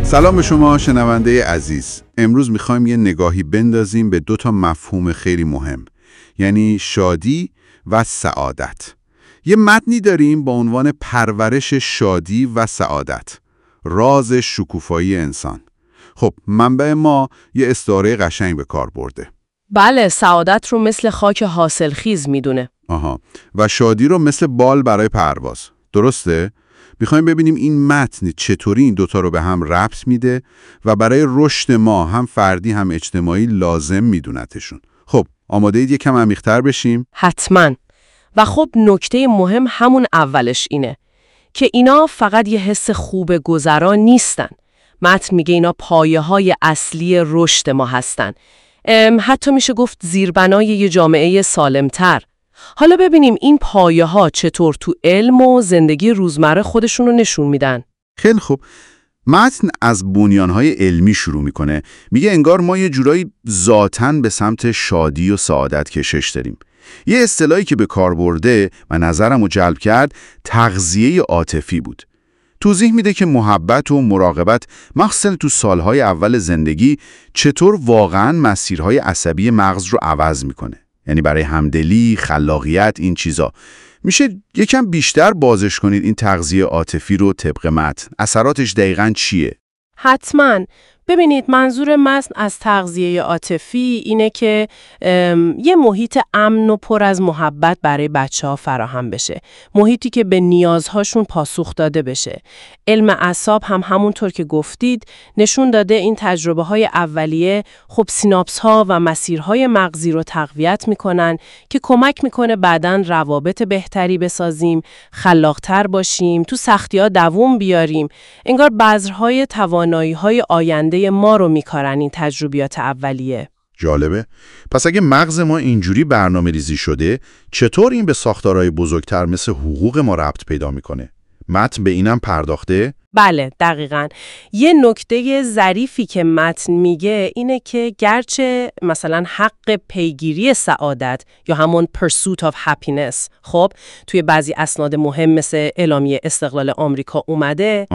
سلام به شما شنونده عزیز. امروز میخوایم یه نگاهی بندازیم به 2 مفهوم خیلی مهم، یعنی شادی و سعادت. یه متنی داریم با عنوان پرورش شادی و سعادت، راز شکوفایی انسان. خب منبع ما یه استعاره قشنگ به کار برده. بله، سعادت رو مثل خاک حاصلخیز میدونه. و شادی رو مثل بال برای پرواز. درسته؟ میخوایم ببینیم این متن چطوری این 2 رو به هم ربط میده و برای رشد ما هم فردی هم اجتماعی لازم میدونتشون. خب آماده اید یکم عمیق‌تر بشیم؟ حتما. و خب نکته مهم همون اولش اینه که اینا فقط یه حس خوب گذرا نیستن. متن میگه اینا پایه‌های اصلی رشد ما هستن. حتی میشه گفت زیربنای یه جامعه سالمتر. حالا ببینیم این پایه‌ها چطور تو علم و زندگی روزمره خودشون رو نشون میدن. خیلی خوب. متن از بنیانهای علمی شروع میکنه. میگه انگار ما یه جورایی ذاتاً به سمت شادی و سعادت کشش داریم. یه اصطلاحی که به کار برده و نظرم رو جلب کرد تغذیه عاطفی بود. توضیح میده که محبت و مراقبت مخصوصاً تو سالهای اول زندگی چطور واقعاً مسیرهای عصبی مغز رو عوض میکنه. یعنی برای همدلی، خلاقیت، این چیزا. میشه یکم بیشتر بازش کنید این تغذیه عاطفی رو طبق متن؟ اثراتش دقیقاً چیه؟ حتماً. ببینید منظور متن از تغذیه عاطفی اینه که یه محیط امن و پر از محبت برای بچه‌ها فراهم بشه. محیطی که به نیازهاشون پاسخ داده بشه. علم اعصاب هم همونطور که گفتید نشون داده این تجربه‌های اولیه خب سیناپس‌ها و مسیرهای مغزی رو تقویت میکنن که کمک میکنه بعداً روابط بهتری بسازیم، خلاق‌تر باشیم، تو سختی‌ها دووم بیاریم. انگار بذرهای توانایی‌های آینده ما رو میکارن این تجربیات اولیه. جالبه. پس اگه مغز ما اینجوری برنامه ریزی شده، چطور این به ساختارهای بزرگتر مثل حقوق ما ربط پیدا میکنه؟ متن به اینم پرداخته؟ بله، دقیقاً. یه نکته ظریفی که متن میگه اینه که گرچه مثلا حق پیگیری سعادت یا همون pursuit of happiness خب توی بعضی اسناد مهم مثل اعلامیه استقلال آمریکا اومده،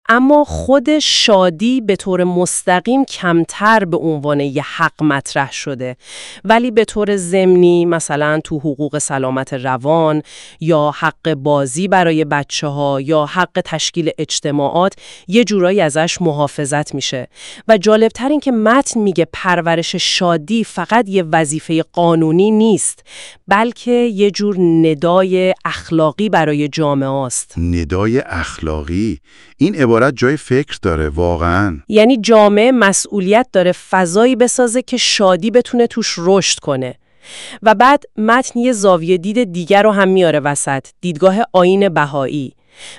اما خود شادی به طور مستقیم کمتر به عنوان یه حق مطرح شده، ولی به طور ضمنی مثلا تو حقوق سلامت روان یا حق بازی برای بچه‌ها یا حق تشکیل اجتماعات یه جورایی ازش محافظت میشه. و جالبتر این که متن میگه پرورش شادی فقط یه وظیفه قانونی نیست، بلکه یه جور ندای اخلاقی برای جامعه است. ندای اخلاقی؟ این عبارت جای فکر داره واقعاً. یعنی جامعه مسئولیت داره فضایی بسازه که شادی بتونه توش رشد کنه. و بعد متن یه زاویه دید دیگر رو هم میاره وسط، دیدگاه آیین بهایی.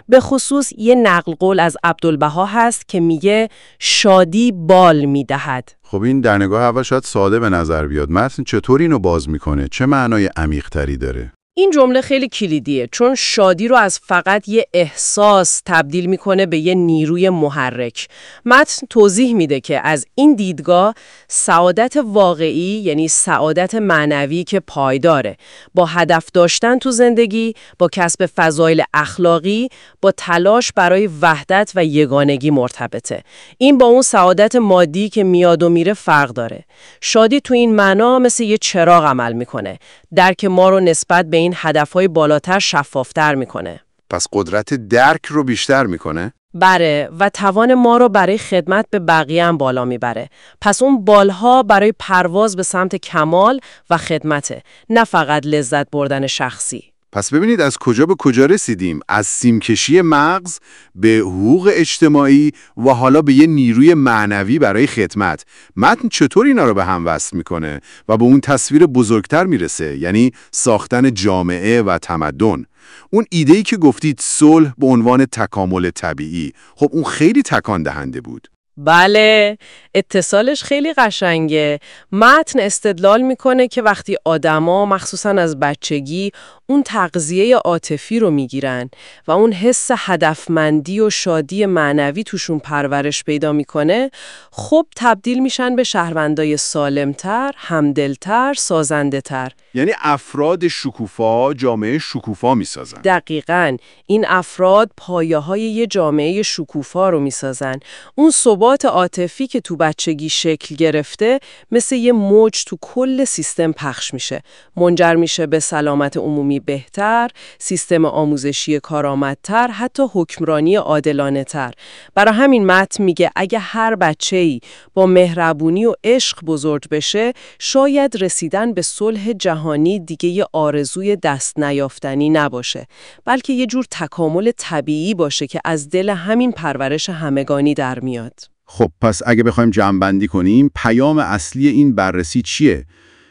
به خصوص یه نقل قول از عبدالبها هست که میگه شادی بال میدهد. خب این در نگاه اول شاید ساده به نظر بیاد. متن چطور اینو باز میکنه؟ چه معنای عمیق‌تری داره؟ این جمله خیلی کلیدیه، چون شادی رو از فقط یه احساس تبدیل میکنه به یه نیروی محرک. متن توضیح میده که از این دیدگاه سعادت واقعی یعنی سعادت معنوی که پایداره، با هدف داشتن تو زندگی، با کسب فضایل اخلاقی، با تلاش برای وحدت و یگانگی مرتبطه. این با اون سعادت مادی که میاد و میره فرق داره. شادی تو این معنا مثل یه چراغ عمل میکنه، درک ما رو نسبت به این هدفهای بالاتر شفافتر میکنه. پس قدرت درک رو بیشتر میکنه؟ بله، و توان ما رو برای خدمت به بقیه هم بالا میبره. پس اون بالها برای پرواز به سمت کمال و خدمته، نه فقط لذت بردن شخصی. پس ببینید از کجا به کجا رسیدیم، از سیمکشی مغز به حقوق اجتماعی و حالا به یه نیروی معنوی برای خدمت. متن چطور اینا رو به هم وصل میکنه و به اون تصویر بزرگتر میرسه، یعنی ساختن جامعه و تمدن. اون ایده‌ای که گفتید صلح به عنوان تکامل طبیعی، خب اون خیلی تکان دهنده بود. بله، اتصالش خیلی قشنگه. متن استدلال میکنه که وقتی آدما مخصوصاً از بچگی اون تغذیه عاطفی رو میگیرن و اون حس هدفمندی و شادی معنوی توشون پرورش پیدا میکنه، خب تبدیل میشن به شهروندای سالمتر، همدلتر، سازنده‌تر. یعنی افراد شکوفا جامعه شکوفا میسازن. دقیقاً، این افراد پایه‌های یه جامعه شکوفا رو میسازن. اون ثبات عاطفی که تو بچگی شکل گرفته مثل یه موج تو کل سیستم پخش میشه، منجر میشه به سلامت عمومی بهتر، سیستم آموزشی کارآمدتر، حتی حکمرانی عادلانه تر. برای همین متن میگه اگه هر بچه‌ای با مهربونی و عشق بزرگ بشه، شاید رسیدن به صلح جهانی دیگه یه آرزوی دست نیافتنی نباشه، بلکه یه جور تکامل طبیعی باشه که از دل همین پرورش همگانی در میاد. خب پس اگه بخوایم جمع‌بندی کنیم، پیام اصلی این بررسی چیه؟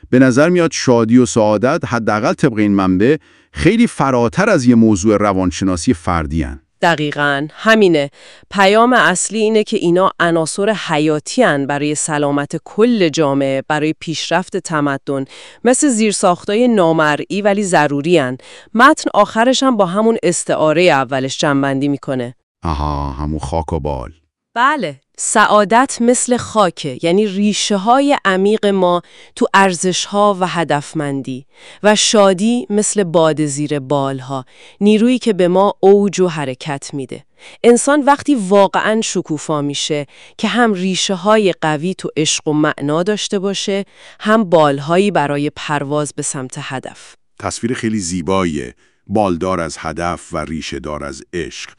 به نظر میاد شادی و سعادت حداقل طبق این منبع خیلی فراتر از یه موضوع روانشناسی فردی هن. دقیقاً همینه. پیام اصلی اینه که اینا عناصر حیاتی هن برای سلامت کل جامعه، برای پیشرفت تمدن، مثل زیرساختای نامرئی ولی ضروری هن. متن آخرش هم با همون استعاره اولش جمع‌بندی میکنه. آها، همون خاک و بال. بله، سعادت مثل خاکه، یعنی ریشه های عمیق ما تو ارزش ها و هدفمندی، و شادی مثل باد زیر بالها، نیرویی که به ما اوج و حرکت میده. انسان وقتی واقعاً شکوفا میشه که هم ریشه های قوی تو عشق و معنا داشته باشه، هم بالهایی برای پرواز به سمت هدف. تصویر خیلی زیباییه، بالدار از هدف و ریشه دار از عشق.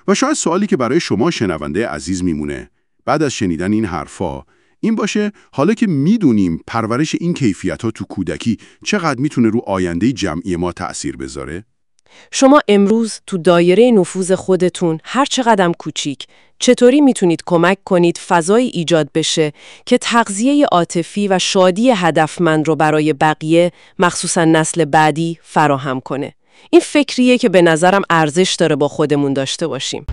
و شاید سوالی که برای شما شنونده عزیز میمونه بعد از شنیدن این حرفا این باشه، حالا که میدونیم پرورش این کیفیت‌ها تو کودکی چقدر میتونه رو آینده جمعی ما تأثیر بذاره؟ شما امروز تو دایره نفوذ خودتون هر چقدر کوچیک چطوری میتونید کمک کنید فضایی ایجاد بشه که تغذیه عاطفی و شادی هدفمند رو برای بقیه، مخصوصا نسل بعدی، فراهم کنه؟ این فکریه که به نظرم ارزش داره با خودمون داشته باشیم.